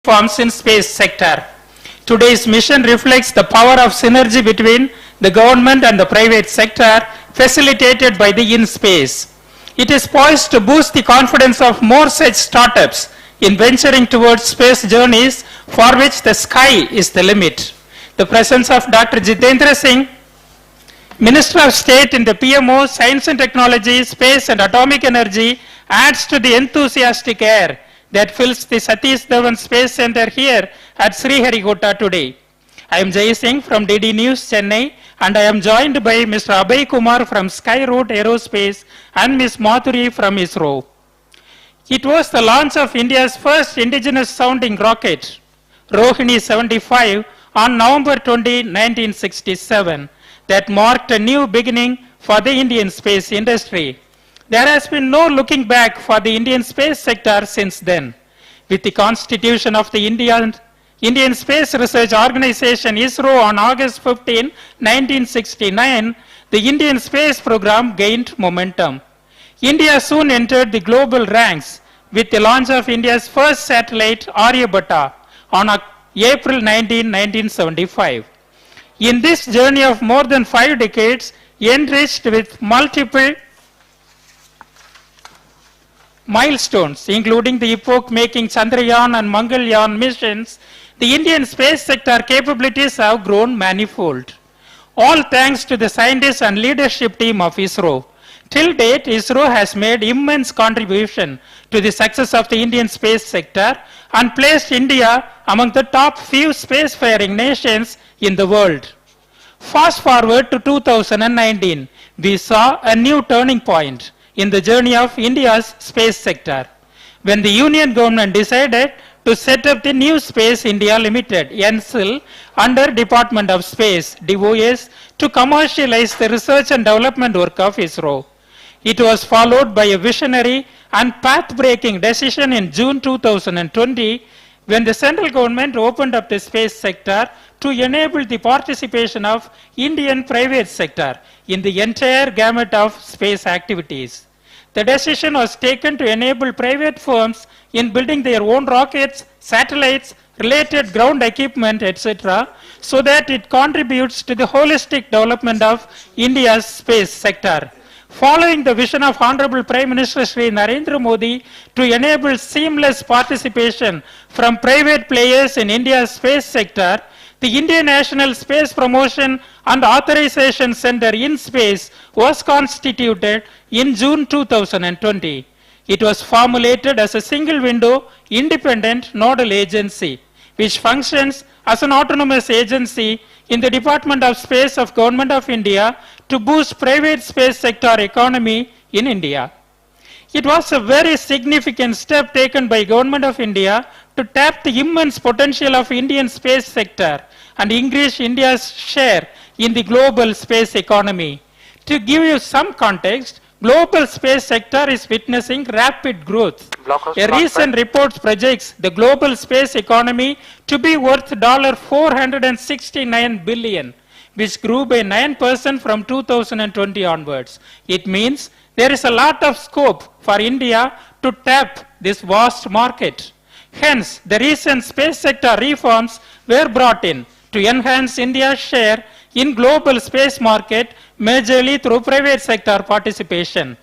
reforms in space sector. Today's mission reflects the power of synergy between the government and the private sector facilitated by the InSpace. It is poised to boost the confidence of more such startups in venturing towards space journeys for which the sky is the limit. The presence of Dr. Jitendra Singh, Minister of State in the PMO, Science and Technology, Space and Atomic Energy adds to the enthusiastic air that fills the Satish Dhawan Space Center here at Sriharikota today. I am Jai Singh from DD News, Chennai, and I am joined by Mr. Abhay Kumar from Skyroot Aerospace and Ms. Madhuri from ISRO. It was the launch of India's first indigenous sounding rocket, Rohini 75, on November 20, 1967, that marked a new beginning for the Indian space industry. There has been no looking back for the Indian space sector since then. With the constitution of the Indian Space Research Organization ISRO on August 15, 1969, the Indian space program gained momentum. India soon entered the global ranks with the launch of India's first satellite, Aryabhatta, on April 19, 1975. In this journey of more than 5 decades, enriched with multiple milestones, including the epoch-making Chandrayaan and Mangalyaan missions, the Indian space sector capabilities have grown manifold. All thanks to the scientists and leadership team of ISRO. Till date, ISRO has made immense contribution to the success of the Indian space sector and placed India among the top few spacefaring nations in the world. Fast forward to 2019, we saw a new turning point in the journey of India's space sector, when the Union government decided to set up the New Space India Limited, NSIL, under Department of Space, DOS, to commercialize the research and development work of ISRO. It was followed by a visionary and path-breaking decision in June 2020, when the central government opened up the space sector to enable the participation of Indian private sector in the entire gamut of space activities. The decision was taken to enable private firms in building their own rockets, satellites, related ground equipment, etc., so that it contributes to the holistic development of India's space sector. Following the vision of Honorable Prime Minister Shri Narendra Modi to enable seamless participation from private players in India's space sector, the Indian National Space Promotion and Authorization Center InSpace was constituted in June 2020. It was formulated as a single window, independent nodal agency, which functions as an autonomous agency in the Department of Space of Government of India to boost private space sector economy in India. It was a very significant step taken by Government of India to tap the immense potential of Indian space sector and increase India's share in the global space economy. To give you some context, global space sector is witnessing rapid growth. A recent report projects the global space economy to be worth $469 billion, which grew by 9% from 2020 onwards. It means there is a lot of scope for India to tap this vast market. Hence, the recent space sector reforms were brought in to enhance India's share in global space market, majorly through private sector participation.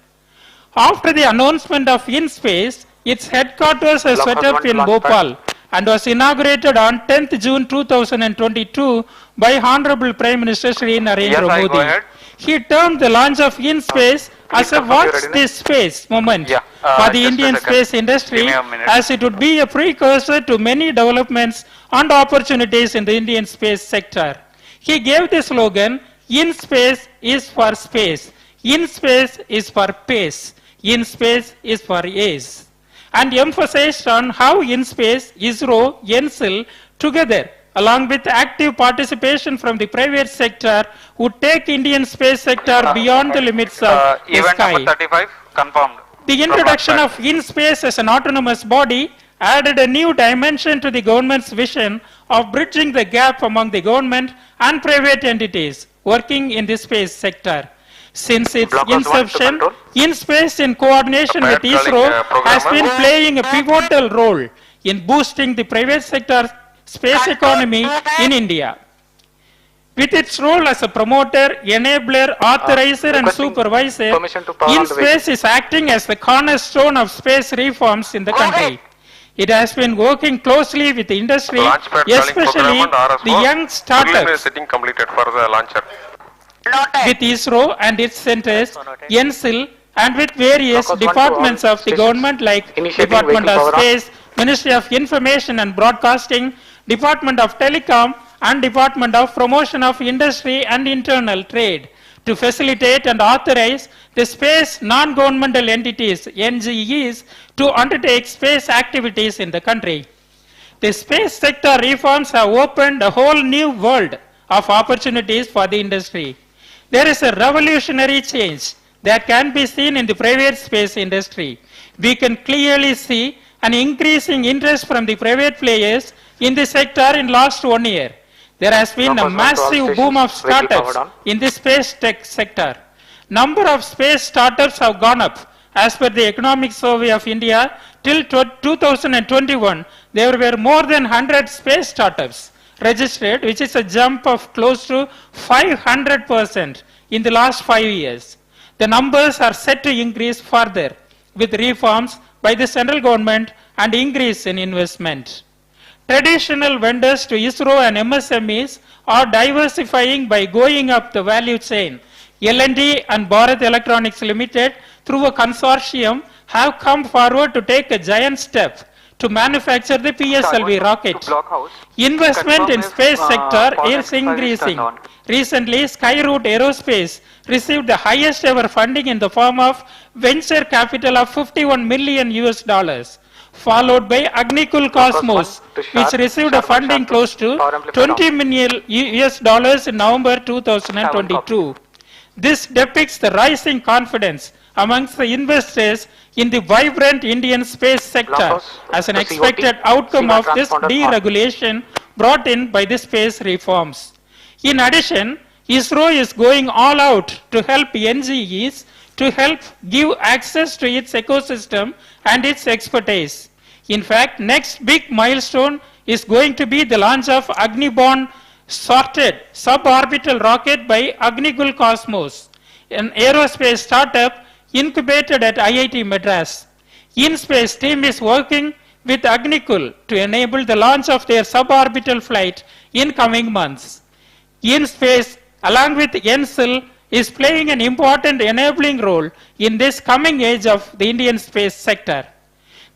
After the announcement of InSpace, its headquarters was set up in Bhopal and was inaugurated on 10th June 2022 by Honorable Prime Minister Shri Narendra Modi. He termed the launch of InSpace as a watch this space moment for the Indian space industry, as it would be a precursor to many developments and opportunities in the Indian space sector. He gave the slogan, InSpace is for space, InSpace is for pace, InSpace is for ace, and emphasized on how InSpace, ISRO, NSIL together, along with active participation from the private sector, would take Indian space sector beyond the limits of the sky. Event number 35, confirmed. The introduction of InSpace as an autonomous body added a new dimension to the government's vision of bridging the gap among the government and private entities working in the space sector. Since its inception, InSpace, in coordination with ISRO, has been playing a pivotal role in boosting the private sector space economy in India. With its role as a promoter, enabler, authorizer and supervisor, InSpace is acting as the cornerstone of space reforms in the country. It has been working closely with the industry, especially the young startups, setting completed for the launcher. with ISRO and its centers, NSIL, and with various departments of the government like Department of Space, Ministry of Information and Broadcasting, Department of Telecom, and Department of Promotion of Industry and Internal Trade to facilitate and authorize the space non-governmental entities, NGEs, to undertake space activities in the country. The space sector reforms have opened a whole new world of opportunities for the industry. There is a revolutionary change that can be seen in the private space industry. We can clearly see an increasing interest from the private players in the sector in last 1 year. There has been a massive boom of startups in the space tech sector. Number of space startups have gone up. As per the Economic Survey of India, till 2021, there were more than 100 space startups registered, which is a jump of close to 500% in the last 5 years. The numbers are set to increase further with reforms by the central government and increase in investment. Traditional vendors to ISRO and MSMEs are diversifying by going up the value chain. L&T and Bharat Electronics Limited, through a consortium, have come forward to take a giant step to manufacture the PSLV rocket. Investment in space sector is increasing. Recently, Skyroot Aerospace received the highest ever funding in the form of venture capital of $51 million, followed by Agnikul Cosmos, which received a funding close to $20 million in November 2022. This depicts the rising confidence amongst the investors in the vibrant Indian space sector as an expected outcome of this deregulation brought in by the space reforms. In addition, ISRO is going all out to help NGEs to help give access to its ecosystem and its expertise. In fact, next big milestone is going to be the launch of Agni-borne sorted suborbital rocket by Agnikul Cosmos, an aerospace startup incubated at IIT Madras. InSpace team is working with Agnikul to enable the launch of their suborbital flight in coming months. InSpace, along with NSIL, is playing an important enabling role in this coming age of the Indian space sector.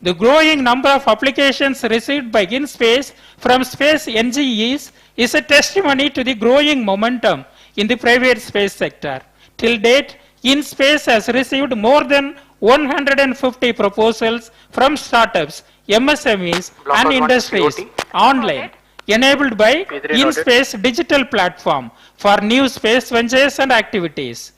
The growing number of applications received by InSpace from space NGEs is a testimony to the growing momentum in the private space sector. Till date, InSpace has received more than 150 proposals from startups, MSMEs and industries online, enabled by InSpace digital platform for new space ventures and activities.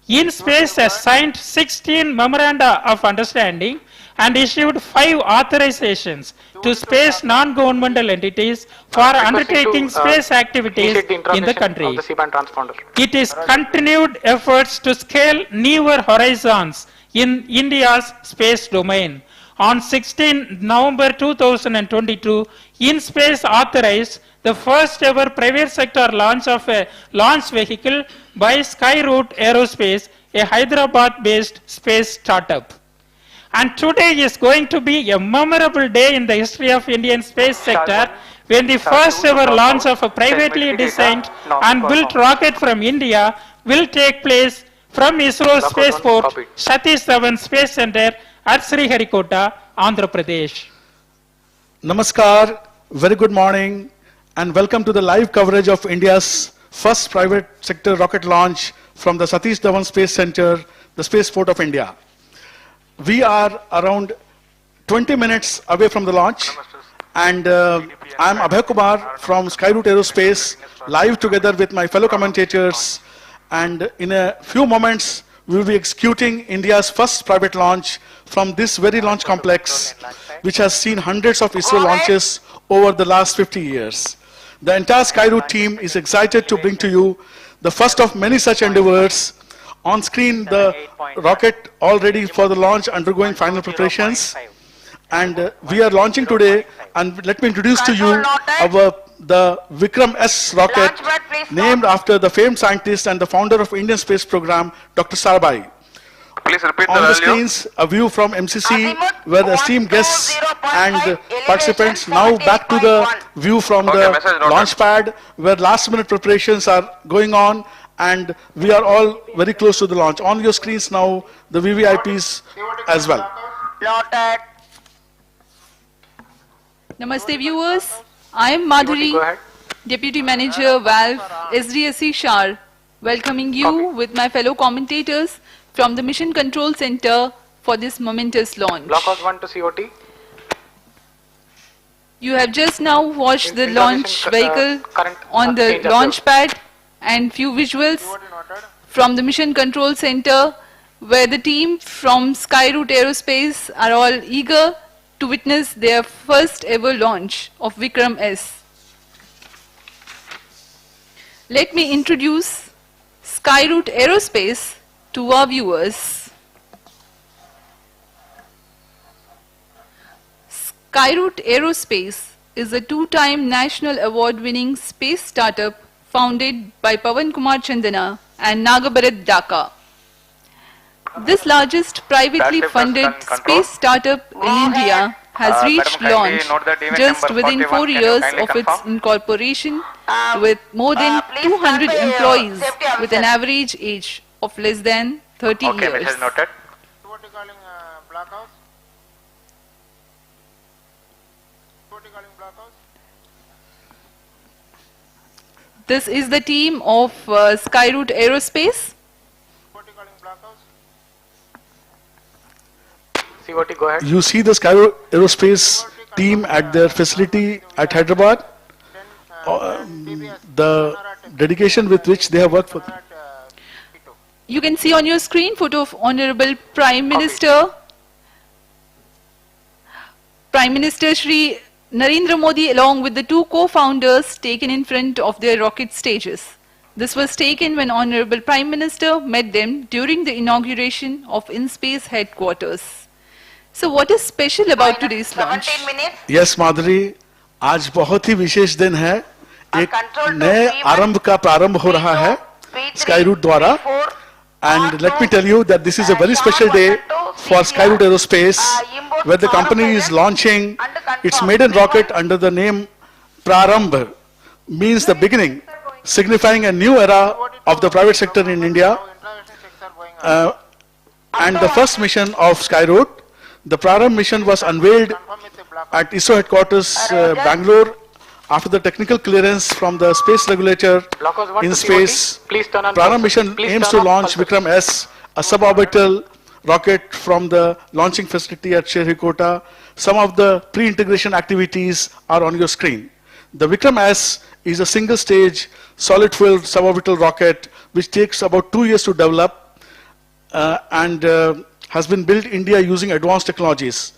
InSpace has signed 16 memoranda of understanding and issued 5 authorizations to space non-governmental entities for undertaking space activities in the country. It is continued efforts to scale newer horizons in India's space domain. On 16 November 2022, InSpace authorized the first ever private sector launch of a launch vehicle by Skyroot Aerospace, a Hyderabad-based space startup. And today is going to be a memorable day in the history of Indian space sector when the first ever launch of a privately designed and built rocket from India will take place from ISRO spaceport Satish Dhawan Space Center at Sriharikota, Andhra Pradesh. Namaskar, very good morning and welcome to the live coverage of India's first private sector rocket launch from the Satish Dhawan Space Center, the spaceport of India. We are around 20 minutes away from the launch and I'm Abhay Kumar from Skyroot Aerospace, live together with my fellow commentators, and in a few moments we will be executing India's first private launch from this very launch complex, which has seen hundreds of ISRO launches over the last 50 years. The entire Skyroot team is excited to bring to you the first of many such endeavors. On screen, the rocket all ready for the launch, undergoing final preparations. And we are launching today, and let me introduce to you the Vikram-S rocket, named after the famed scientist and the founder of Indian space program, Dr. Sarabhai. Please repeat On the the value. screens, a view from MCC, where the esteemed guests and participants. Now back to the view from Okay, the message noted. launch pad, where last minute preparations are going on, and we are all very close to the launch. On your screens now, the VVIPs as well. Plotted. Namaste viewers, I am Go Madhuri, ahead. Deputy Manager Valve SDSC-SHAR, welcoming you with my fellow commentators from the Mission Control Center for this momentous launch. Blockhouse 1 to COT. You have just now watched the launch vehicle current on the change of launch pad and few visuals from the Mission Control Center, where the team from Skyroot Aerospace are all eager to witness their first ever launch of Vikram-S. Let me introduce Skyroot Aerospace to our viewers. Skyroot Aerospace is a two-time national award-winning space startup founded by Pawan Kumar Chandana and Nagabharat Dhaka. This largest privately That funded difference can control. space startup in India has reached Madam, kindly launch note that event just number within 41. 4 Can you years kindly of its confirm? incorporation, with more than Please 200 stand by, employees safety with an officer. average age of less than 30 Okay, years. message noted. What you calling blockhouse? What you calling blockhouse? This is the team of Skyroot Aerospace. What you calling blockhouse? COT, go ahead. You see the Skyroot Aerospace team at their facility at Hyderabad, the dedication with which they have worked for. You can see on your screen photo of Honorable Prime Minister, Prime Minister Shri Narendra Modi, along with the two co-founders, taken in front of their rocket stages. This was taken when Honorable Prime Minister met them during the inauguration of InSpace headquarters. So what is special about today's launch? 17 minutes. Yes माधुरी, आज बहुत ही विशेष दिन है, एक नए आरंभ का प्रारंभ हो रहा है स्काईरूट द्वारा, and let me tell you that this is a very special day for Skyroot Aerospace, where the company is launching its maiden rocket under the name Prarambh, means the beginning, signifying a new era of the private sector in India, and the first mission of Skyroot. The Prarambh mission was unveiled at ISRO headquarters, Bangalore, after the technical clearance from the space regulator Blockhouse 1 in to space. COT. Please turn on Prarambh pulses. mission Please aims turn to on launch pulses. Vikram-S, a suborbital rocket from the launching facility at Sriharikota. Some of the pre-integration activities are on your screen. The Vikram-S is a single-stage, solid-fuel suborbital rocket which takes about 2 years to develop and has been built in India using advanced technologies.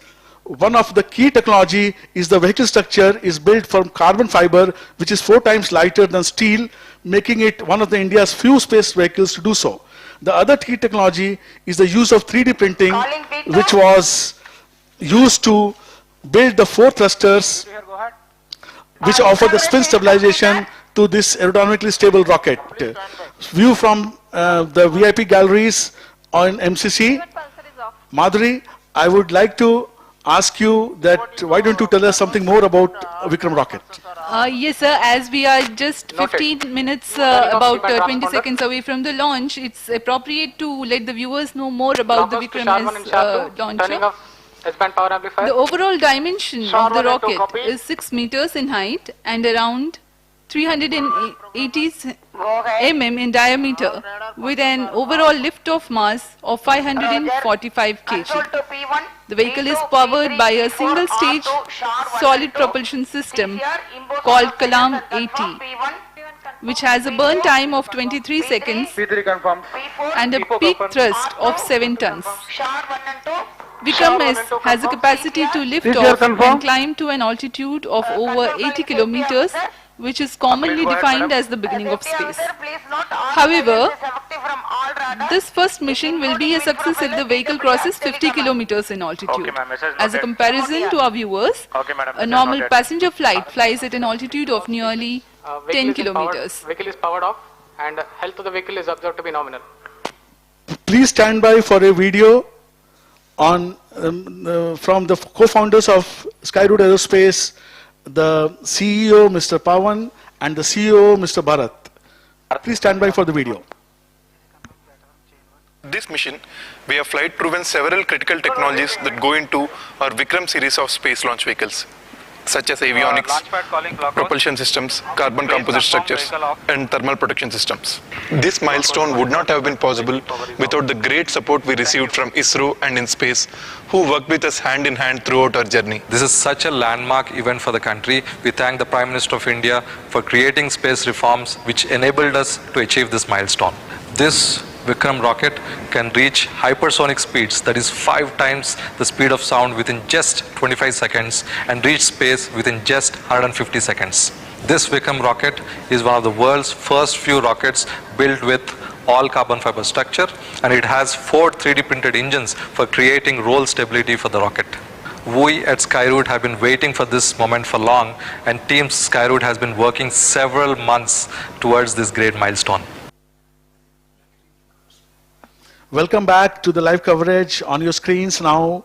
One of the key technology is the vehicle structure is built from carbon fiber, which is 4 times lighter than steel, making it one of the India's few space vehicles to do so. The other key technology is the use of 3D printing, Calling Peter. which was used to build the 4 thrusters, Here, go ahead. which offer the spin stabilization to this aerodynamically stable rocket. View from the VIP galleries on MCC. Madhuri, I would like to ask you that why don't you tell us something more about Vikram rocket? Yes, sir. As we are just 15 minutes, about 20 seconds away from the launch, it's appropriate to let the viewers know more about the Blockhouse to SHAR 1 and Vikram-S SHAR 2. Turning launcher. off S-band power amplifier. The overall dimension SHAR of the 1 and 2 rocket copy. is 6 meters in height and around 380 Go ahead. mm in diameter, with an overall lift-off mass of 545 Control kg. to P1. The vehicle is P2, powered P3, by a P4, single-stage R2, SHAR 1 solid and 2. propulsion system CCR, import called of Kalam confirm 80, P1, which has a burn time of 23 seconds P3 confirmed. P4, and a peak thrust of 7 tons. SHAR 1 and 2. Vikram-S has a capacity to lift off and climb to an altitude of over 80 kilometers, which is commonly defined as the beginning of space. However, This first mission will be a success if the vehicle crosses 50 kilometers in altitude. Okay, ma'am. Message As a noted. comparison to our viewers, Okay, madam. a Message normal noted. passenger flight flies at an altitude of nearly 10 kilometers. Vehicle is powered off and health of the vehicle is observed to be nominal. Please stand by for a video on from the co-founders of Skyroot Aerospace, the CEO, Mr. Pawan, and the CEO, Mr. Bharat. Please stand by for the video. This mission, we have flight proven several critical technologies that go into our Vikram series of space launch vehicles, such as avionics, Launchpad calling blockhouse. propulsion systems, carbon composite structures, and thermal protection systems. This milestone would not have been possible without the great support we received from ISRO and InSpace, who worked with us hand in hand throughout our journey. This is such a landmark event for the country. We thank the Prime Minister of India for creating space reforms which enabled us to achieve this milestone. This Vikram rocket can reach hypersonic speeds, that is 5 times the speed of sound within just 25 seconds and reach space within just 150 seconds. This Vikram rocket is one of the world's first few rockets built with all carbon fiber structure, and it has 4 3D printed engines for creating roll stability for the rocket. We at Skyroot have been waiting for this moment for long, and Team Skyroot has been working several months towards this great milestone. Welcome back to the live coverage. On your screens now,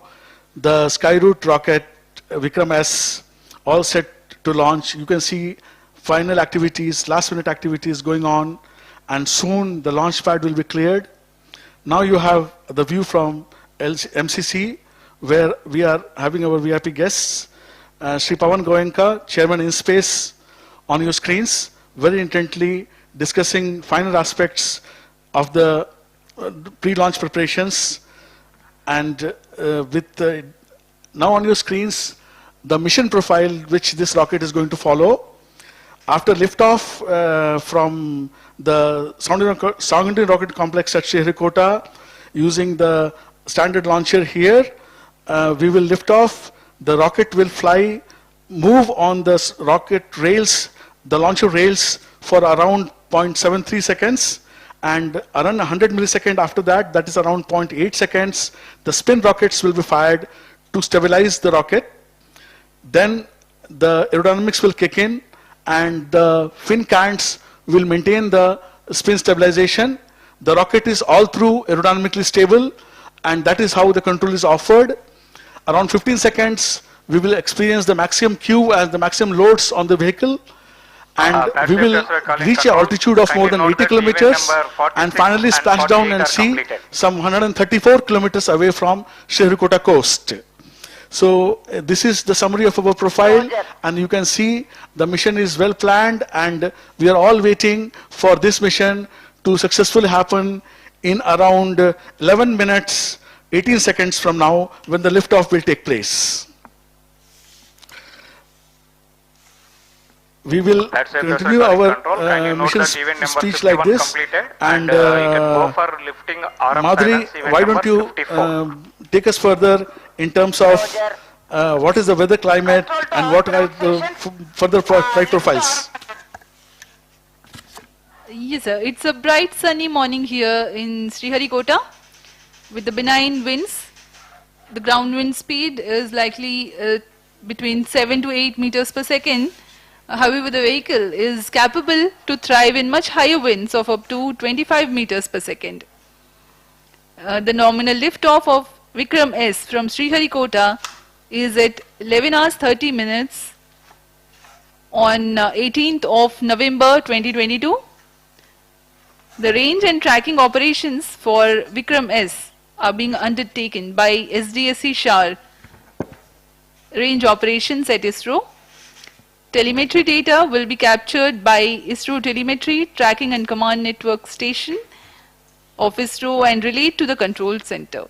the Skyroot rocket Vikram-S, all set to launch. You can see final activities, last minute activities going on, and soon the launch pad will be cleared. Now you have the view from MCC, where we are having our VIP guests, Sri Pawan Goenka, Chairman InSpace, on your screens, very intently discussing final aspects of the pre-launch preparations, and now on your screens the mission profile which this rocket is going to follow. After liftoff from the Sounding Rocket Complex at Sriharikota, using the standard launcher here, we will lift off. The rocket will fly, move on the rocket rails, the launcher rails, for around 0.73 seconds. And around 100 milliseconds after that, that is around 0.8 seconds, the spin rockets will be fired to stabilize the rocket. Then the aerodynamics will kick in, and the fin cants will maintain the spin stabilization. The rocket is all through aerodynamically stable, and that is how the control is offered. Around 15 seconds, we will experience the maximum Q as the maximum loads on the vehicle. And we will reach an altitude of more than 80 kilometers and finally splash down and see some 134 kilometers away from Sriharikota coast. So this is the summary of our profile, and you can see the mission is well planned, and we are all waiting for this mission to successfully happen in around 11 minutes 18 seconds from now, when the liftoff will take place. We will continue our mission speech like this, and Madhuri, why don't you take us further in terms of what is the weather climate and what are the further flight profiles? Yes, sir. It's a bright sunny morning here in Sriharikota with the benign winds. The ground wind speed is likely between 7 to 8 meters per second. However, the vehicle is capable to thrive in much higher winds of up to 25 meters per second. The nominal liftoff of Vikram-S from Sriharikota is at 11 hours 30 minutes on 18th of November 2022. The range and tracking operations for Vikram-S are being undertaken by SDSC-SHAR range operations at ISRO. Telemetry data will be captured by ISRO Telemetry Tracking and Command Network Station of ISRO and relayed to the control center.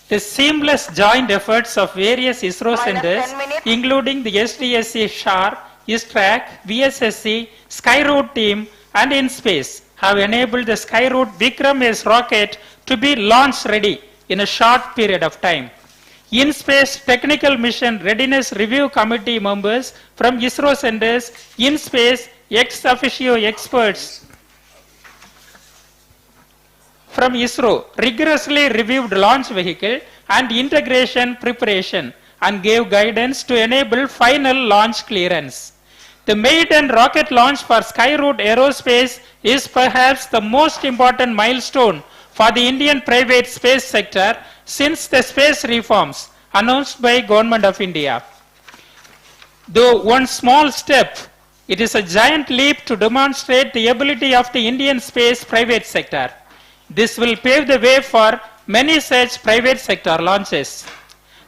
The seamless joint efforts of various ISRO centers, 10 minutes. including the SDSC-SHAR, ISTRAC, VSSC, Skyroot team, and InSpace, have enabled the Skyroot Vikram-S rocket to be launch ready in a short period of time. InSpace Technical Mission Readiness Review Committee members from ISRO centers, InSpace ex officio experts from ISRO rigorously reviewed launch vehicle and integration preparation and gave guidance to enable final launch clearance. The maiden rocket launch for Skyroot Aerospace is perhaps the most important milestone for the Indian private space sector since the space reforms announced by Government of India. Though one small step, it is a giant leap to demonstrate the ability of the Indian space private sector. This will pave the way for many such private sector launches.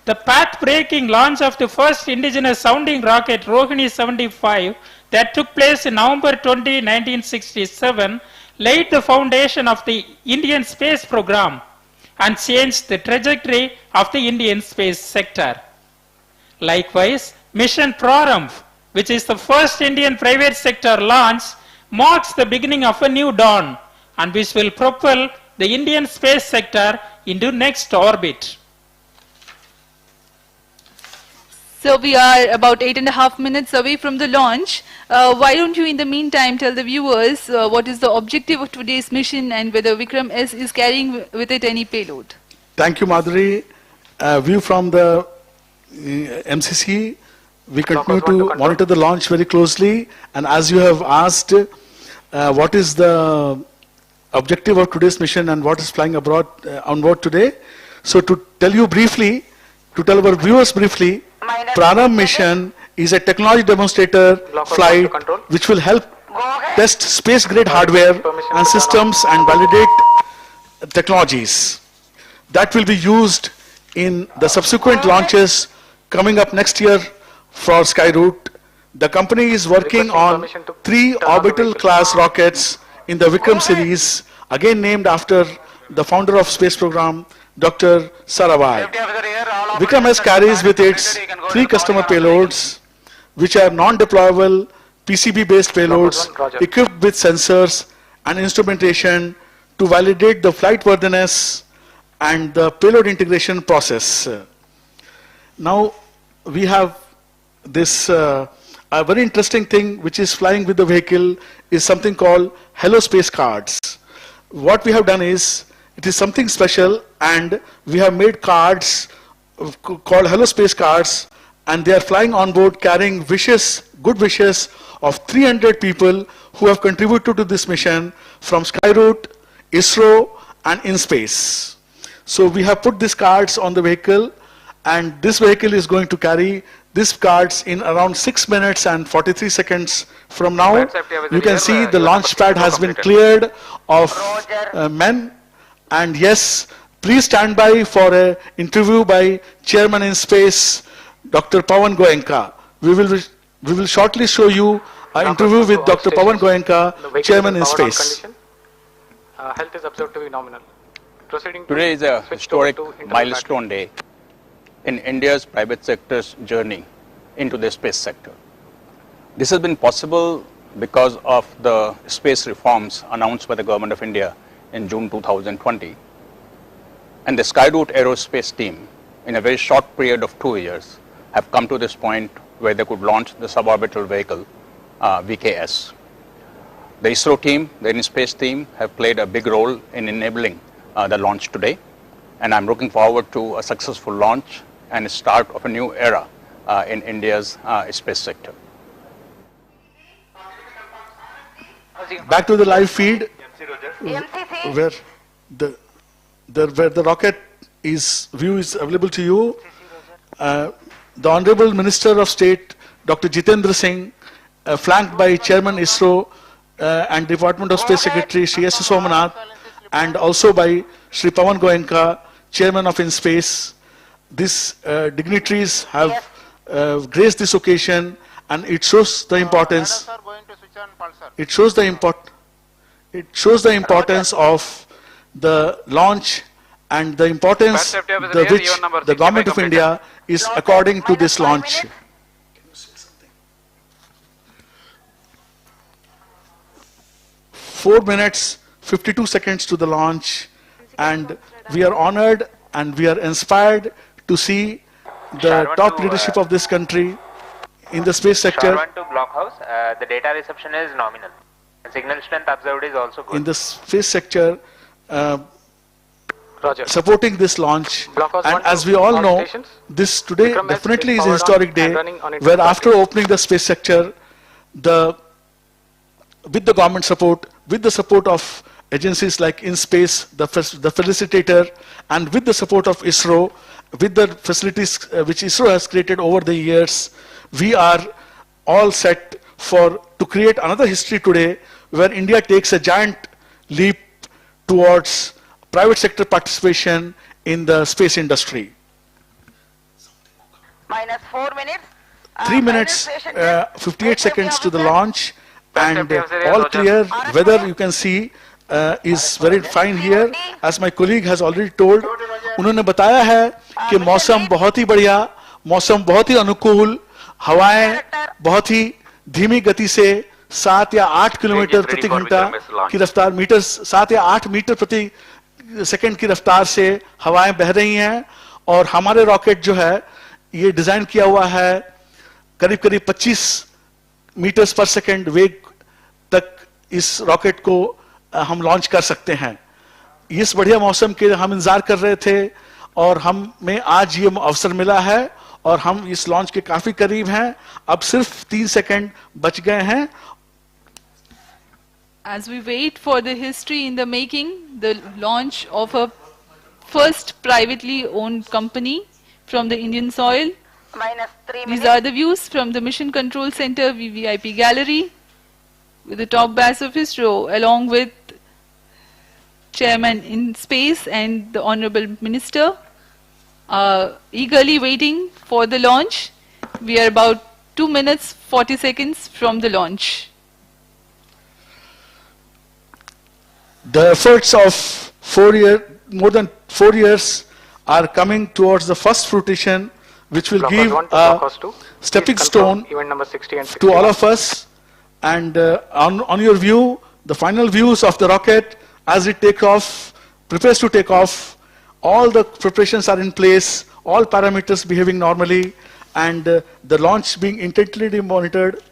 The path-breaking launch of the first indigenous sounding rocket Rohini 75 that took place in November 20, 1967 laid the foundation of the Indian space program and changed the trajectory of the Indian space sector. Likewise, mission Prarambh, which is the first Indian private sector launch, marks the beginning of a new dawn and which will propel the Indian space sector into next orbit. So we are about 8.5 minutes away from the launch. Why don't you in the meantime tell the viewers what is the objective of today's mission and whether Vikram-S is carrying with it any payload? Thank you, Madhuri. View from the MCC. We continue to monitor the launch very closely. And as you have asked, what is the objective of today's mission and what is flying abroad on board today? So to tell you briefly, to tell our viewers briefly, Prarambh mission is a technology demonstrator flight which will help test space-grade hardware and systems and validate technologies that will be used in the subsequent launches coming up next year for Skyroot. The company is working on 3 orbital class rockets in the Vikram series, again named after the founder of space program, Dr. Sarabhai. Vikram-S carries with its 3 customer payloads, which are non-deployable PCB-based payloads equipped with sensors and instrumentation to validate the flight worthiness and the payload integration process. Now, we have this a very interesting thing which is flying with the vehicle is something called Hello Space cards. What we have done is, it is something special and we have made cards called Hello Space cards, and they are flying on board carrying wishes, good wishes of 300 people who have contributed to this mission from Skyroot, ISRO and InSpace. So we have put these cards on the vehicle, and this vehicle is going to carry these cards in around 6 minutes and 43 seconds from now. You can see the launch pad has been cleared of men. And yes, please stand by for an interview by Chairman in Space, Dr. Pawan Goenka. We will shortly show you an interview with Dr. Pawan Goenka, Chairman in Space. Health is observed to be nominal. Proceeding Today is a switch over historic to interval milestone day in India's private sector's journey into the space sector. This has been possible because of the space reforms announced by the Government of India in June 2020. And the Skyroot Aerospace team, in a very short period of 2 years, have come to this point where they could launch the suborbital vehicle, VK-S. The ISRO team, the InSpace team, have played a big role in enabling the launch today. And I'm looking forward to a successful launch and a start of a new era in India's space sector. Back to the live feed, where the rocket view is available to you. The Honorable Minister of State, Dr. Jitendra Singh, flanked by Chairman ISRO and Department of Space Secretary Sri S. Somanath, and also by Sri Pawan Goenka, Chairman of InSpace. These dignitaries have graced this occasion, and it shows the importance. It shows the importance of the launch and the importance which the Government of India is according to this launch. 4 minutes, 52 seconds to the launch, and we are honored and we are inspired to see the top leadership of this country in the space sector. SHAR 1 to blockhouse, the data reception is nominal. Signal strength observed is also good. In the space sector, Roger. supporting this launch. Blockhouse And 1 as to we all all know, stations. this today Vikram-S definitely is is a powered on historic and day, running on its where own after battery. opening the space sector, with the government support, with the support of agencies like InSpace, the facilitator, and with the support of ISRO, with the facilities which ISRO has created over the years, we are all set to create another history today, where India takes a giant leap towards private sector participation in the space industry. Minus 4 minutes. 3 minutes, 58 seconds to the launch, and all clear. Weather you can see is very fine here. As my colleague has already told, उन्होंने बताया है कि मौसम बहुत ही बढ़िया, मौसम बहुत ही अनुकूल, हवाएं बहुत ही धीमी गति से 7 या 8 किलोमीटर प्रति घंटा की रफ्तार, 7 या 8 मीटर प्रति सेकंड की रफ्तार से हवाएं बह रही हैं, और हमारे रॉकेट जो है ये डिजाइन किया हुआ है करीब करीब 25 मीटर्स पर सेकंड वेग तक इस रॉकेट को हम लॉन्च कर सकते हैं। इस बढ़िया मौसम के हम इंतजार कर रहे थे, और हमें आज ये अवसर मिला है, और हम इस लॉन्च के काफी करीब हैं। अब सिर्फ 3 सेकंड बच गए हैं। As we wait for the history in the making, the launch of a first privately owned company from the Indian soil. Minus 3 These minutes. are the views from the Mission Control Center VVIP Gallery with the top brass of ISRO, along with Chairman in Space and the Honorable Minister, eagerly waiting for the launch. We are about 2 minutes 40 seconds from the launch. The efforts of more than 4 years are coming towards the first fruition, which will Blockhouse give 1 to a Blockhouse 2. stepping Please confirm stone event number 60 and to all 61. of us. And on your view, the final views of the rocket as it prepares to take off, all the preparations are in place, all parameters behaving normally, and the launch being intently monitored.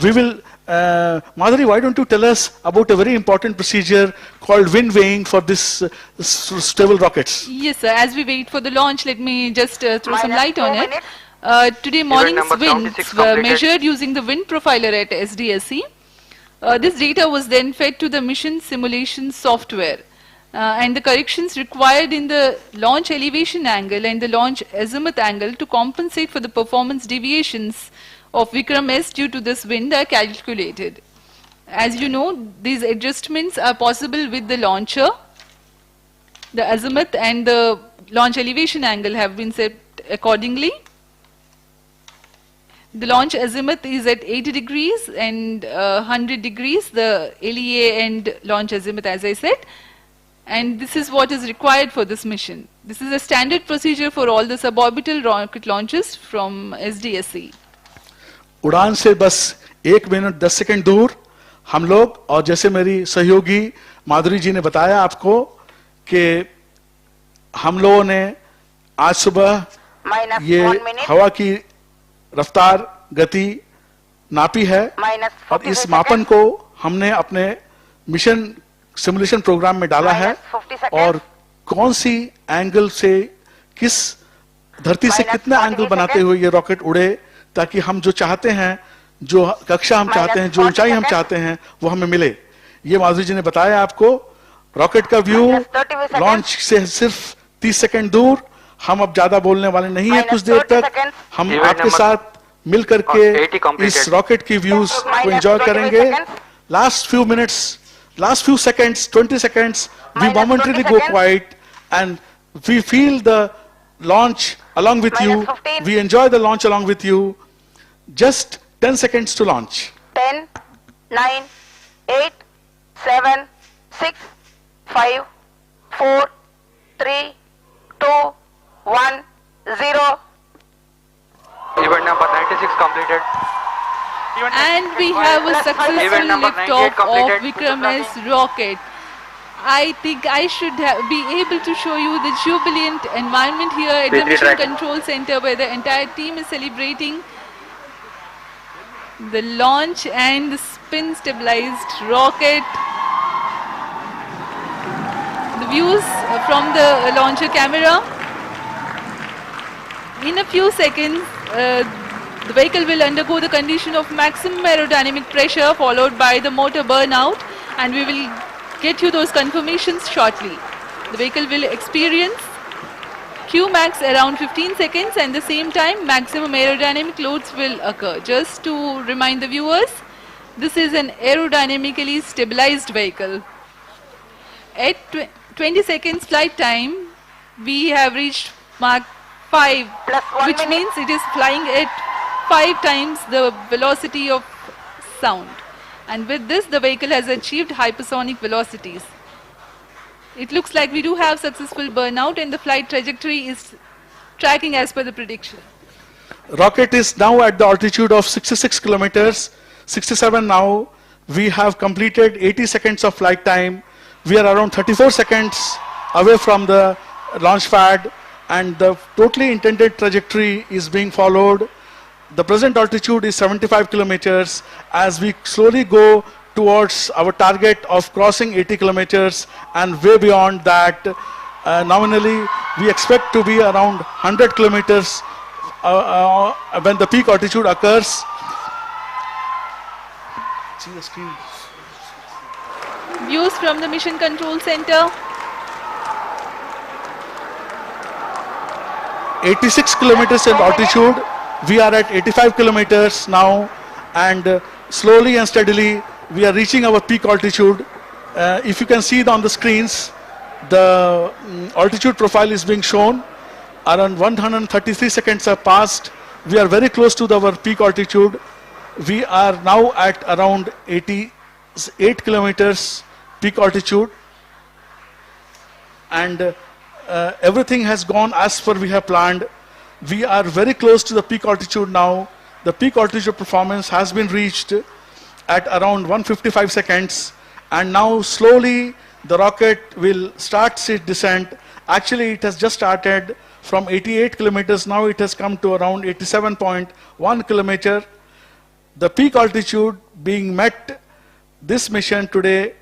We will, Madhuri, why don't you tell us about a very important procedure called wind weighing for this stable rockets? Yes, sir. As we wait for the launch, let me just throw some Minus light 2 on it. minutes. Today morning's number winds 76 were completed. measured using the wind profiler at SDSC. This data was then fed to the mission simulation software. And the corrections required in the launch elevation angle and the launch azimuth angle to compensate for the performance deviations of Vikram-S due to this wind are calculated. As you know, these adjustments are possible with the launcher. The azimuth and the launch elevation angle have been set accordingly. The launch azimuth is at 80 degrees and 100 degrees, the LEA and launch azimuth, as I said. And this is what is required for this mission. This is a standard procedure for all the suborbital rocket launches from SDSC. उड़ान से बस 1 minute 10 second दूर हम लोग, और जैसे मेरी सहयोगी माधुरी जी ने बताया आपको कि हम लोगों ने आज सुबह Minus ये 1 minute. हवा की रफ्तार गति नापी है, Minus और 45 इस मापन को हमने अपने मिशन सिमुलेशन प्रोग्राम में डाला है, Minus 50 seconds. और कौन सी एंगल से किस धरती से Minus कितना 40 एंगल बनाते seconds. हुए ये रॉकेट उड़े, ताकि हम जो चाहते हैं, जो कक्षा हम Minus चाहते हैं, जो 40 ऊंचाई हम seconds. चाहते हैं, वो हमें मिले। ये माधुरी जी ने बताया आपको। रॉकेट का व्यू Minus 30 seconds. लॉन्च से सिर्फ 30 सेकंड दूर। हम अब ज्यादा बोलने वाले नहीं है Minus कुछ देर 30 तक। seconds. हम Event आपके number साथ मिल 80 करके completed. इस रॉकेट की व्यूज को Minus एंजॉय 25 करेंगे। seconds. Last few minutes, last few seconds, 20 seconds, we Minus momentarily 20 go seconds. quiet, and we feel the launch along with you. Minus 15. We enjoy the launch along with you. Just 10 seconds to launch. 10, 9, 8, 7, 6, 5, 4, 3, 2, 1, 0. Event number 96 completed. And we have a successful Event number liftoff 98 completed. of Vikram-S rocket. I think I should be able to show you the jubilant environment here at the Mission Control Center, where the entire team is celebrating the launch and the spin stabilized rocket. The views from the launcher camera. In a few seconds, the vehicle will undergo the condition of maximum aerodynamic pressure followed by the motor burnout, and we will get you those confirmations shortly. The vehicle will experience Qmax around 15 seconds, and the same time maximum aerodynamic loads will occur. Just to remind the viewers, this is an aerodynamically stabilized vehicle. At 20 seconds flight time, we have reached Mach 5, which means it is flying at 5 times the velocity of sound. And with this, the vehicle has achieved hypersonic velocities. It looks like we do have successful burnout, and the flight trajectory is tracking as per the prediction. Rocket is now at the altitude of 66 kilometers, 67 now. We have completed 80 seconds of flight time. We are around 34 seconds away from the launch pad, and the totally intended trajectory is being followed. The present altitude is 75 kilometers. As we slowly go towards our target of crossing 80 kilometers and way beyond that, nominally we expect to be around 100 kilometers when the peak altitude occurs. See the screen. Views from the Mission Control Center. 86 kilometers in altitude. We are at 85 kilometers now, and slowly and steadily we are reaching our peak altitude. If you can see it on the screens, the altitude profile is being shown. Around 133 seconds have passed. We are very close to our peak altitude. We are now at around 88 kilometers peak altitude, and everything has gone as per we have planned. We are very close to the peak altitude now. The peak altitude performance has been reached at around 155 seconds, and now slowly the rocket will start its descent. Actually, it has just started from 88 kilometers. Now it has come to around 87.1 kilometer. The peak altitude being met, this mission today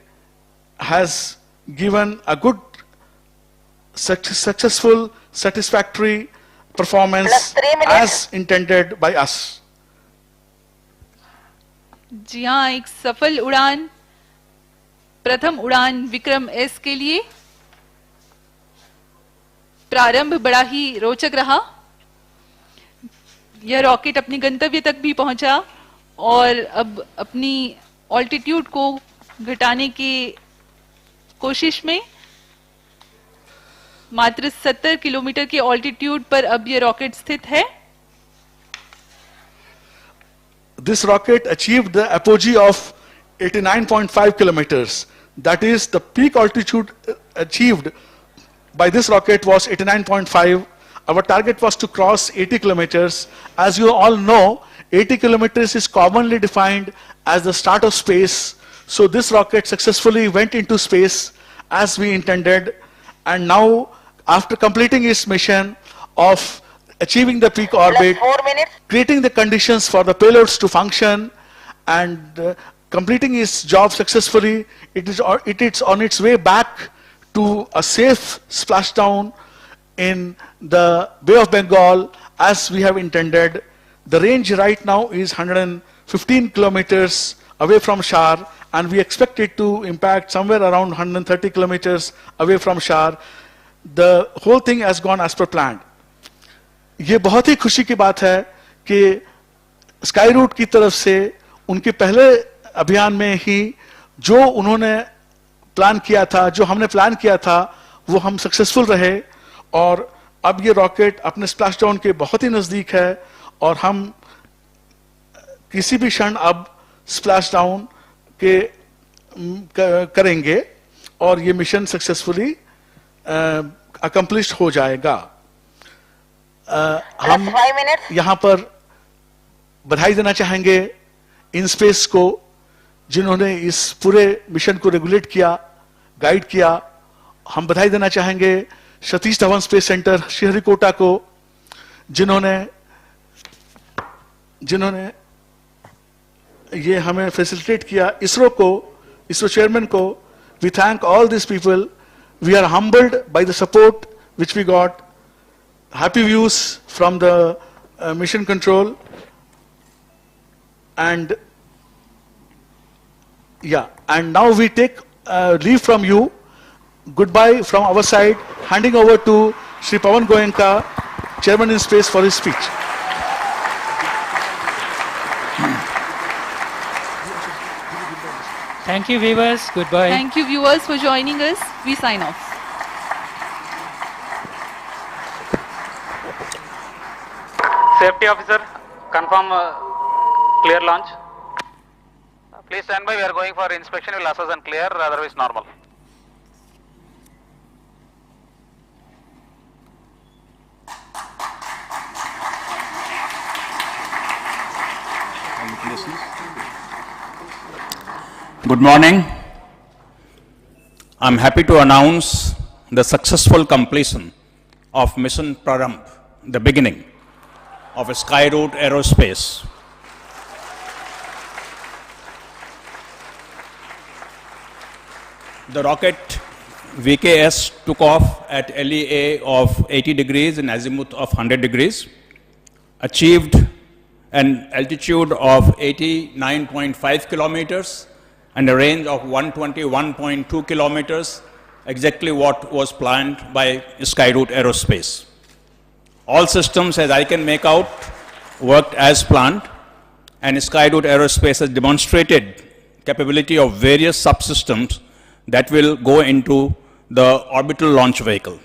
has given a good, successful, satisfactory performance as intended by us. जी हाँ, एक सफल उड़ान, प्रथम उड़ान विक्रम-S के लिए प्रारंभ बड़ा ही रोचक रहा। यह रॉकेट अपने गंतव्य तक भी पहुंचा और अब अपनी ऑल्टीट्यूड को घटाने की कोशिश में मात्र 70 किलोमीटर के ऑल्टीट्यूड पर अब यह रॉकेट स्थित है। This rocket achieved the apogee of 89.5 kilometers. That is, the peak altitude achieved by this rocket was 89.5. Our target was to cross 80 kilometers. As you all know, 80 kilometers is commonly defined as the start of space. So this rocket successfully went into space as we intended, and now after completing its mission of achieving the peak orbit, creating the conditions for the payloads to function, and completing its job successfully, it is on its way back to a safe splashdown in the Bay of Bengal as we have intended. The range right now is 115 kilometers away from SHAR, and we expect it to impact somewhere around 130 kilometers away from SHAR. The whole thing has gone as per planned. ये बहुत ही खुशी की बात है कि Skyroot की तरफ से उनके पहले अभियान में ही जो उन्होंने प्लान किया था, जो हमने प्लान किया था, वो हम सक्सेसफुल रहे, और अब ये रॉकेट अपने स्प्लैश डाउन के बहुत ही नजदीक है, और हम किसी भी क्षण अब स्प्लैश डाउन के करेंगे और ये मिशन सक्सेसफुली अकम्प्लिश्ड हो जाएगा। हम यहाँ पर बधाई देना चाहेंगे इन स्पेस को, जिन्होंने इस पूरे मिशन को रेगुलेट किया, गाइड किया। हम बधाई देना चाहेंगे सतीश धवन स्पेस सेंटर श्रीहरिकोटा को, जिन्होंने ये हमें फैसिलिटेट किया। इसरो को, इसरो चेयरमैन को, we thank all this people We are humbled by the support which we got. Happy views from the mission control. And yeah, and now we take leave from you. Goodbye from our side, handing over to Shri Pawan Goenka, Chairman in Space, for his speech. Thank you, viewers. Goodbye. Thank you, viewers, for joining us. We sign off. Safety officer, confirm clear launch. Please stand by. We are going for inspection. We'll assess and clear. Otherwise, normal. Good morning. I'm happy to announce the successful completion of Mission Prarambh, the beginning of Skyroot Aerospace. The rocket Vikram-S took off at LEA of 80 degrees and azimuth of 100 degrees, achieved an altitude of 89.5 kilometers and a range of 121.2 kilometers, exactly what was planned by Skyroot Aerospace. All systems, as I can make out, worked as planned, and Skyroot Aerospace has demonstrated capability of various subsystems that will go into the orbital launch vehicle.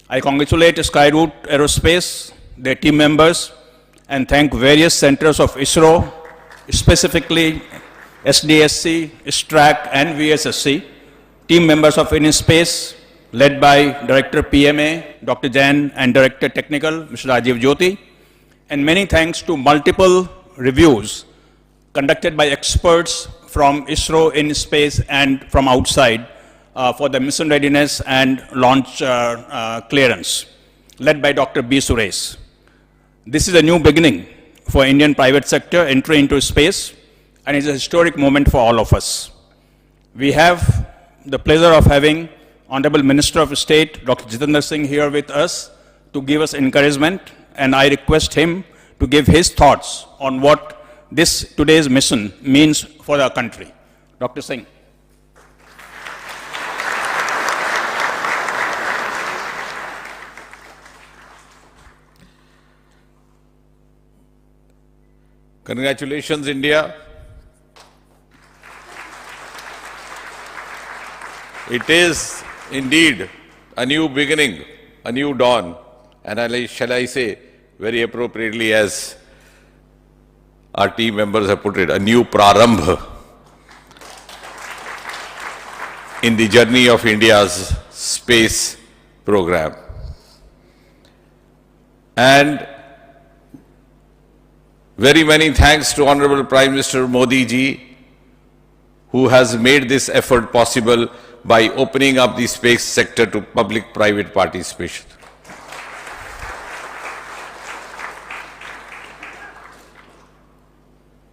I congratulate Skyroot Aerospace, their team members, and thank various centers of ISRO, specifically SDSC-SHAR and VSSC, team members of Indian Space, led by Director PMA, Dr. Jain, and Director Technical, Mr. Rajiv Jyoti, and many thanks to multiple reviews conducted by experts from ISRO, in space, and from outside for the mission readiness and launch clearance, led by Dr. B. Suresh. This is a new beginning for Indian private sector entry into space, and it's a historic moment for all of us. We have the pleasure of having Honorable Minister of State, Dr. Jitendra Singh, here with us to give us encouragement, and I request him to give his thoughts on what today's mission means for our country. Dr. Singh. Congratulations, India. It is indeed a new beginning, a new dawn, and shall I say, very appropriately as our team members have put it, a new Prarambh in the journey of India's space program. And very many thanks to Honorable Prime Minister Modi ji, who has made this effort possible by opening up the space sector to public-private participation.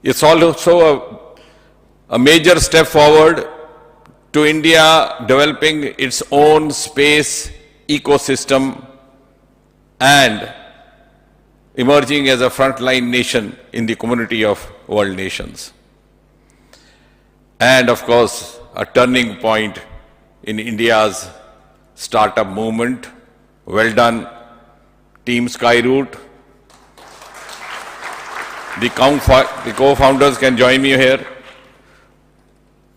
It's also a major step forward to India developing its own space ecosystem and emerging as a frontline nation in the community of world nations. And of course, a turning point in India's startup movement. Well done, Team Skyroot. The co-founders can join me here.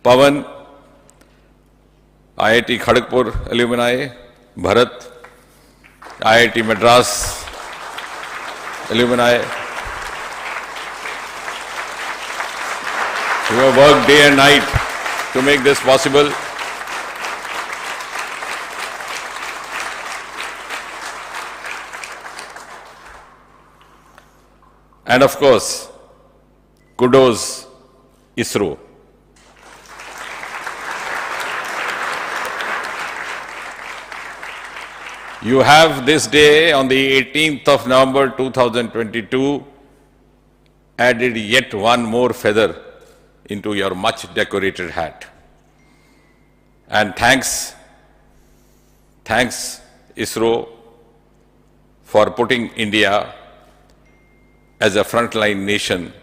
Pawan, IIT Kharagpur alumni, Bharat, IIT Madras alumni, who have worked day and night to make this possible. And of course, kudos ISRO. You have this day on the 18th of November 2022 added yet one more feather into your much decorated hat. And thanks thanks ISRO for putting India as a frontline nation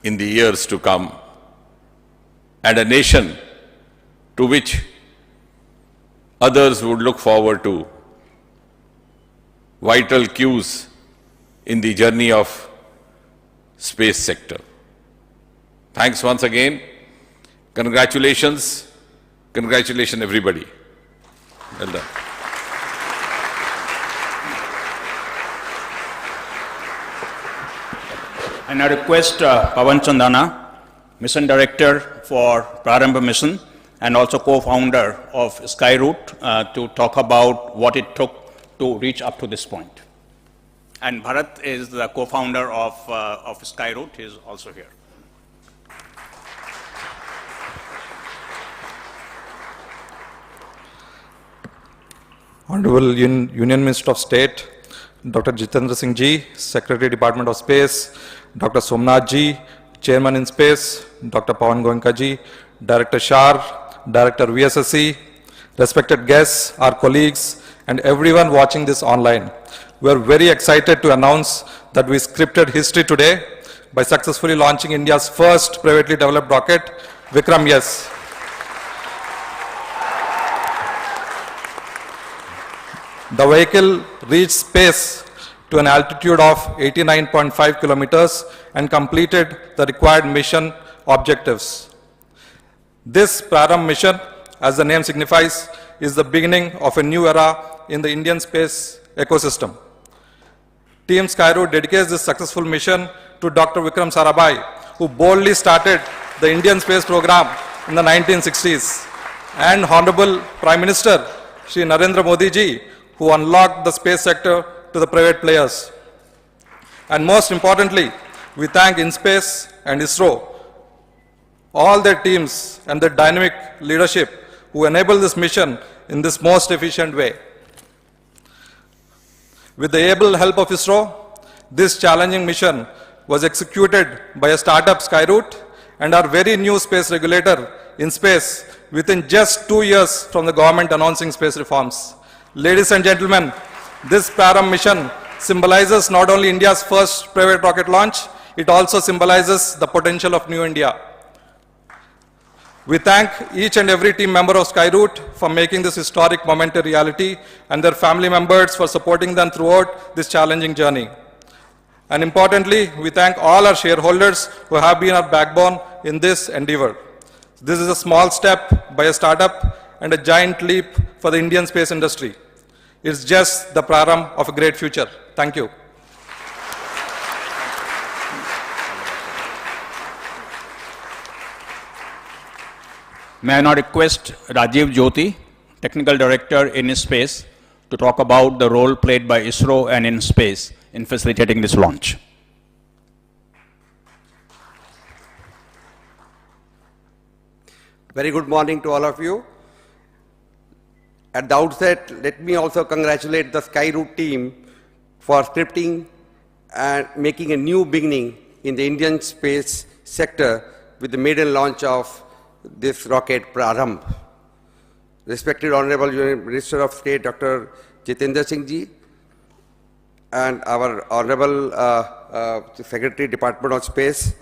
in the years to come, and a nation to which others would look forward to vital cues in the journey of space sector. Thanks once again. Congratulations. Congratulations everybody. Well done. I now request Pawan Chandana, Mission Director for Prarambh Mission and also co-founder of Skyroot, to talk about what it took to reach up to this point. And Bharat is the co-founder of Skyroot. He is also here. Honorable Union Minister of State, Dr. Jitendra Singh Ji, Secretary Department of Space, Dr. Somnath Ji, Chairman in Space, Dr. Pawan Goenka Ji, Director SHAR, Director VSSC, respected guests, our colleagues, and everyone watching this online. We are very excited to announce that we scripted history today by successfully launching India's first privately developed rocket, Vikram-S. The vehicle reached space to an altitude of 89.5 kilometers and completed the required mission objectives. This Prarambh mission, as the name signifies, is the beginning of a new era in the Indian space ecosystem. Team Skyroot dedicates this successful mission to Dr. Vikram Sarabhai, who boldly started the Indian space program in the 1960s, and Honorable Prime Minister Shri Narendra Modi Ji, who unlocked the space sector to the private players. And most importantly, we thank InSpace and ISRO, all their teams and their dynamic leadership who enable this mission in this most efficient way. With the able help of ISRO, this challenging mission was executed by a startup Skyroot and our very new space regulator, InSpace, within just 2 years from the government announcing space reforms. Ladies and gentlemen, this Prarambh mission symbolizes not only India's first private rocket launch, it also symbolizes the potential of New India. We thank each and every team member of Skyroot for making this historic moment a reality, and their family members for supporting them throughout this challenging journey. And importantly, we thank all our shareholders who have been our backbone in this endeavor. This is a small step by a startup and a giant leap for the Indian space industry. It's just the Prarambh of a great future. Thank you. May I now request Rajiv Jyoti, Technical Director in InSpace, to talk about the role played by ISRO and InSpace in facilitating this launch. Very good morning to all of you. At the outset, let me also congratulate the Skyroot team for scripting and making a new beginning in the Indian space sector with the maiden launch of this rocket, Prarambh. Respected Honorable Minister of State, Dr. Jitendra Singh Ji, and our Honorable Secretary, Department of Space,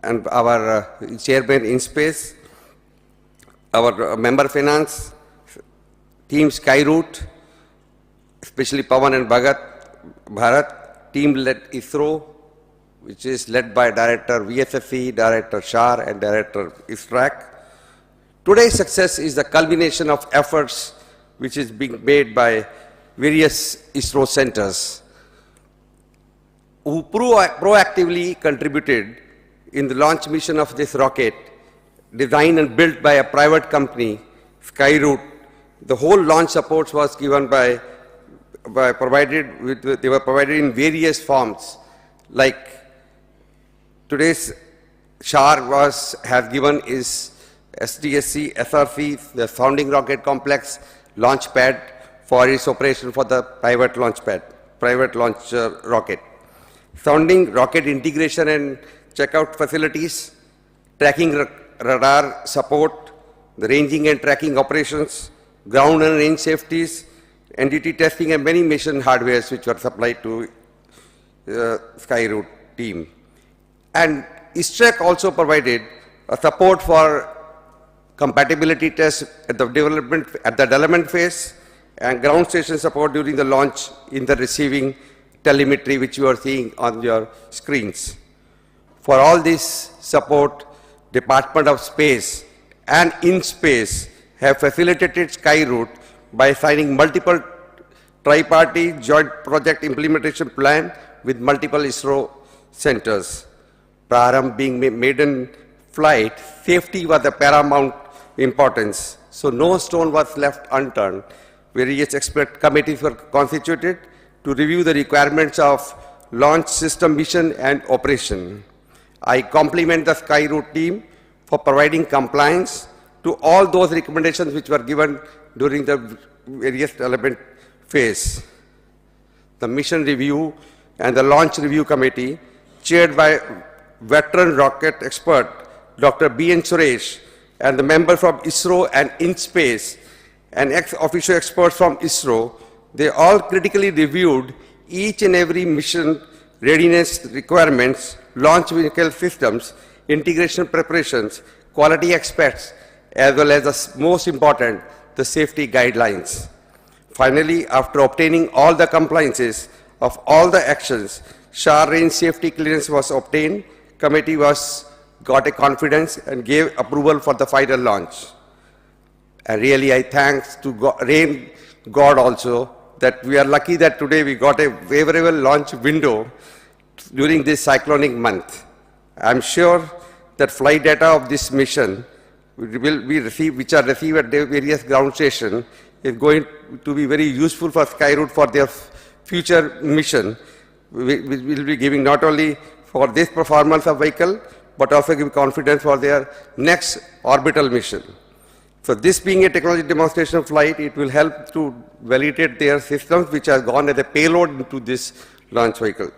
and our Chairman in Space, our Member Finance, Team Skyroot, especially Pawan and Bharat, team led ISRO, which is led by Director VSSC, Director SHAR, and Director ISRAC. Today's success is the culmination of efforts which is being made by various ISRO centers who proactively contributed in the launch mission of this rocket, designed and built by a private company, Skyroot. The whole launch support was given they were provided in various forms, like today's SHAR has given is SDSC-SHAR, the sounding rocket complex launch pad for its operation for the private launch rocket. Sounding rocket integration and checkout facilities, tracking radar support, the ranging and tracking operations, ground and range safeties, NDT testing, and many mission hardwares which were supplied to Skyroot team. And ISTREC also provided support for compatibility tests at the development phase and ground station support during the launch in the receiving telemetry which you are seeing on your screens. For all this support, Department of Space and InSpace have facilitated Skyroot by signing multiple tripartite joint project implementation plan with multiple ISRO centers. Prarambh being maiden flight, safety was the paramount importance, so no stone was left unturned. Various expert committees were constituted to review the requirements of launch system mission and operation. I compliment the Skyroot team for providing compliance to all those recommendations which were given during the various development phase. The mission review and the launch review committee, chaired by veteran rocket expert Dr. B.N. Suresh, and the members from ISRO and InSpace, and ex-officio experts from ISRO, they all critically reviewed each and every mission readiness requirements, launch vehicle systems, integration preparations, quality aspects, as well as the most important, the safety guidelines. Finally, after obtaining all the compliances of all the actions, SHAR range safety clearance was obtained, committee got a confidence and gave approval for the final launch. And really I thanks to God also that we are lucky that today we got a favorable launch window during this cyclonic month. I'm sure that flight data of this mission will be received, which are received at the various ground stations, is going to be very useful for Skyroot for their future mission. We will be giving not only for this performance of vehicle, but also give confidence for their next orbital mission. So this being a technology demonstration flight, it will help to validate their systems which have gone as a payload into this launch vehicle.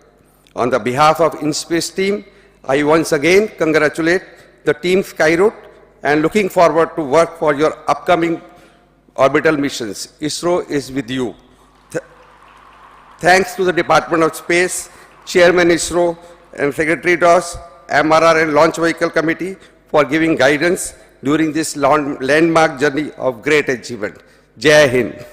On the behalf of InSpace team, I once again congratulate the team Skyroot and looking forward to work for your upcoming orbital missions. ISRO is with you. Thanks to the Department of Space, Chairman ISRO and Secretary DOS, MRR and Launch Vehicle Committee for giving guidance during this landmark journey of great achievement. Jai Hind.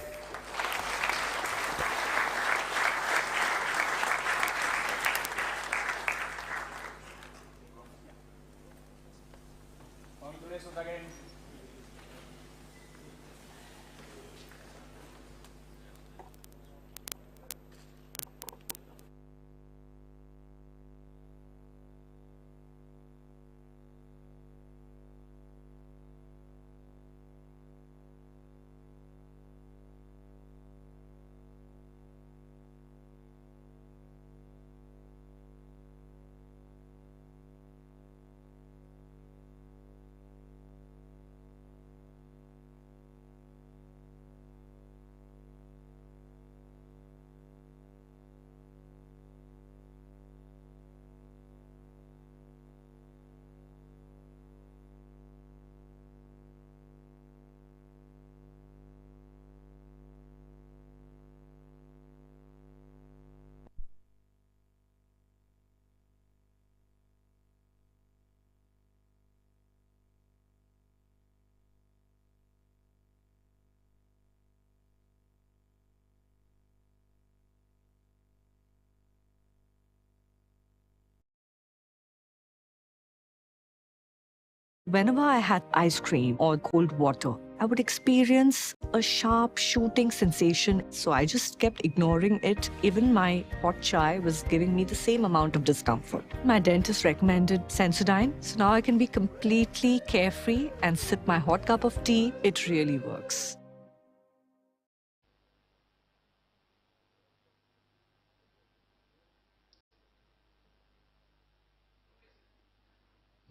Whenever I had ice cream or cold water, I would experience a sharp shooting sensation. So I just kept ignoring it. Even my hot chai was giving me the same amount of discomfort. My dentist recommended Sensodyne. So now I can be completely carefree and sip my hot cup of tea. It really works.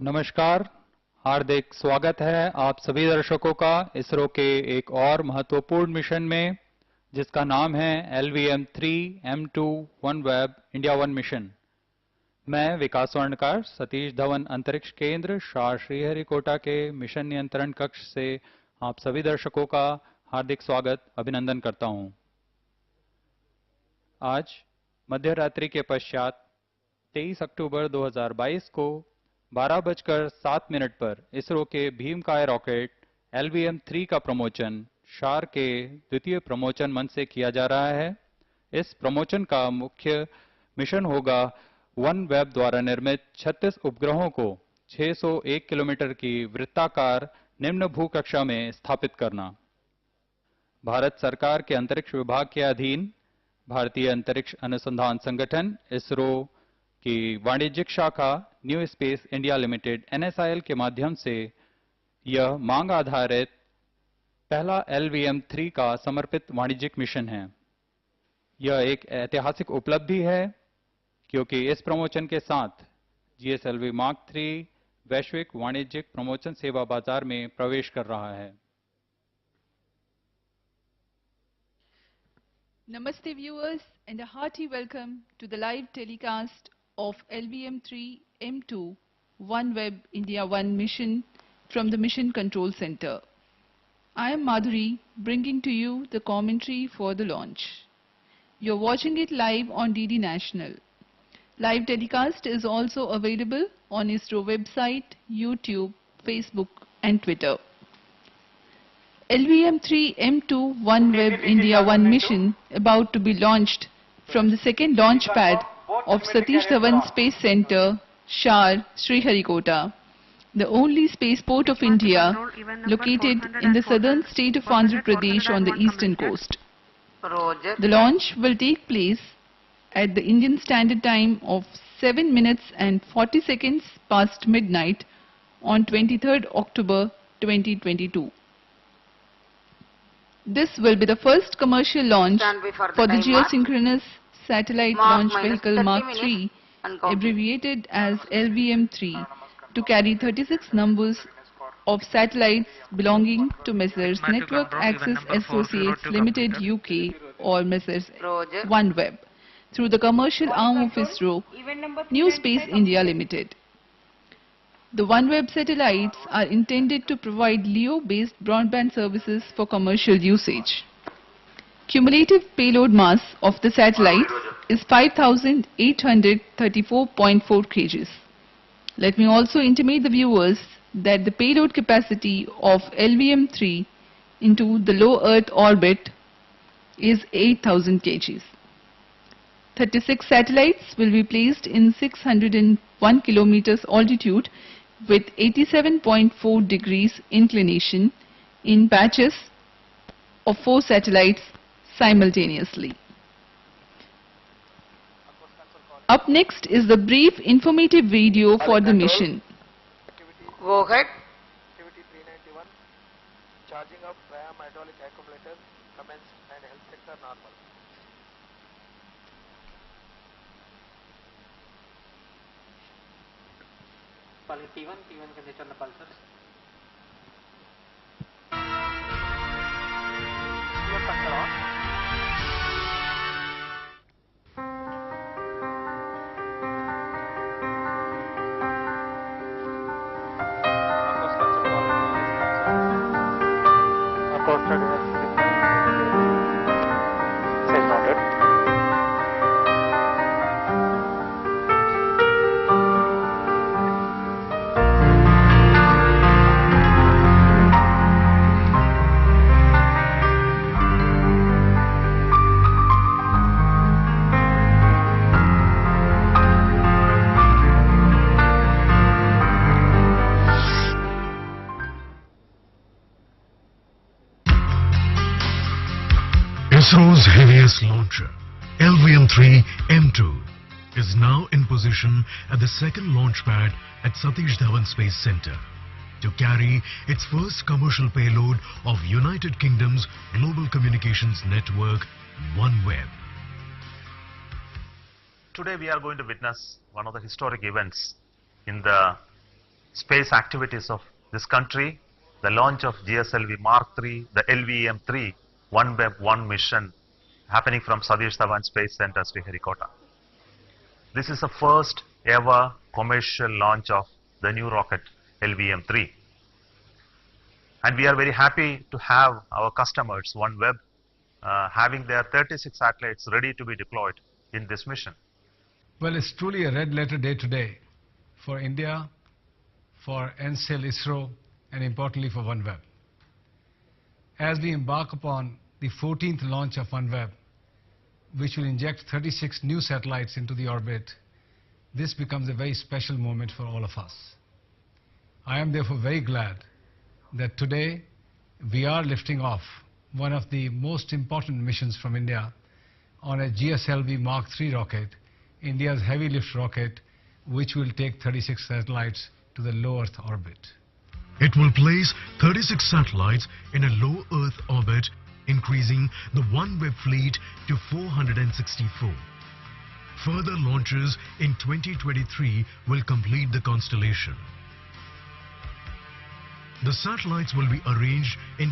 नमस्कार, हार्दिक स्वागत है आप सभी दर्शकों का इसरो के एक और महत्वपूर्ण मिशन में जिसका नाम है LVM-3 M2 OneWeb India 1 mission. मैं विकास स्वर्णकार सतीश धवन अंतरिक्ष केंद्र शार श्रीहरिकोटा के मिशन नियंत्रण कक्ष से आप सभी दर्शकों का हार्दिक स्वागत अभिनंदन करता हूं। आज मध्य रात्रि के पश्चात 23 अक्टूबर 2022 को 12:07 पर इसरो के भीमकाय रॉकेट LVM-3 का प्रमोशन शार के द्वितीय प्रमोशन मंच से किया जा रहा है। इस प्रमोशन का मुख्य मिशन होगा वन वेब द्वारा निर्मित 36 उपग्रहों को 601 किलोमीटर की वृत्ताकार निम्न भूकक्षा में स्थापित करना। भारत सरकार के अंतरिक्ष विभाग के अधीन भारतीय अंतरिक्ष अनुसंधान संगठन इसरो की वाणिज्यिक शाखा new space India limited NSIL के माध्यम से यह मांग आधारित पहला LVM-3 का समर्पित वाणिज्यिक मिशन है। यह एक ऐतिहासिक उपलब्धि है क्योंकि इस प्रमोशन के साथ GSLV Mark III वैश्विक वाणिज्यिक प्रमोशन सेवा बाजार में प्रवेश कर रहा है। Namaste viewers and a hearty welcome to the live telecast of LVM-3 M2 OneWeb India One mission from the Mission Control Center. I am Madhuri bringing to you the commentary for the launch. You're watching it live on DD National. Live telecast is also available on ISRO website, YouTube, Facebook and Twitter. LVM-3 M2 OneWeb India One mission about to be launched from the second launch pad of Satish Dhawan Space Center, SHAR, Sriharikota, the only spaceport of India located in the southern state of Andhra Pradesh on the eastern coast. The launch will take place at the Indian Standard Time of 7 minutes and 40 seconds past midnight on 23rd October 2022. This will be the first commercial launch for the geosynchronous satellite launch vehicle Mark III, abbreviated as LVM-3, to carry 36 numbers of satellites belonging to Messrs. Network Access Associates Limited UK or Messrs. OneWeb through the commercial arm of ISRO, New Space India Limited. The OneWeb satellites are intended to provide LEO-based broadband services for commercial usage. Cumulative payload mass of the satellites is 5,834.4 kg. Let me also intimate the viewers that the payload capacity of LVM-3 into the low Earth orbit is 8,000 kg. 36 satellites will be placed in 601 kilometers altitude with 87.4 degrees inclination in batches of 4 satellites simultaneously. Up next is the brief informative video for the mission. Go ahead. Activity 391, charging of Prarambh hydraulic accumulators commenced and health sector normal. P1 can hit on the pulsars. Pulsar on. ISRO's heaviest launcher, LVM-3 M2, is now in position at the second launch pad at Satish Dhawan Space Center to carry its first commercial payload of United Kingdom's global communications network, OneWeb. Today we are going to witness one of the historic events in the space activities of this country, the launch of GSLV Mark III, the LVM-3 OneWeb One mission happening from Satish Dhawan Space Center, Sriharikota. This is the first ever commercial launch of the new rocket LVM-3. And we are very happy to have our customers, OneWeb, having their 36 satellites ready to be deployed in this mission. Well, it's truly a red letter day today for India, for NCL, ISRO, and importantly for OneWeb. As we embark upon the 14th launch of OneWeb, which will inject 36 new satellites into the orbit, this becomes a very special moment for all of us. I am therefore very glad that today we are lifting off one of the most important missions from India on a GSLV Mark III rocket, India's heavy lift rocket, which will take 36 satellites to the low Earth orbit. It will place 36 satellites in a low Earth orbit, increasing the OneWeb fleet to 464. Further launches in 2023 will complete the constellation. The satellites will be arranged in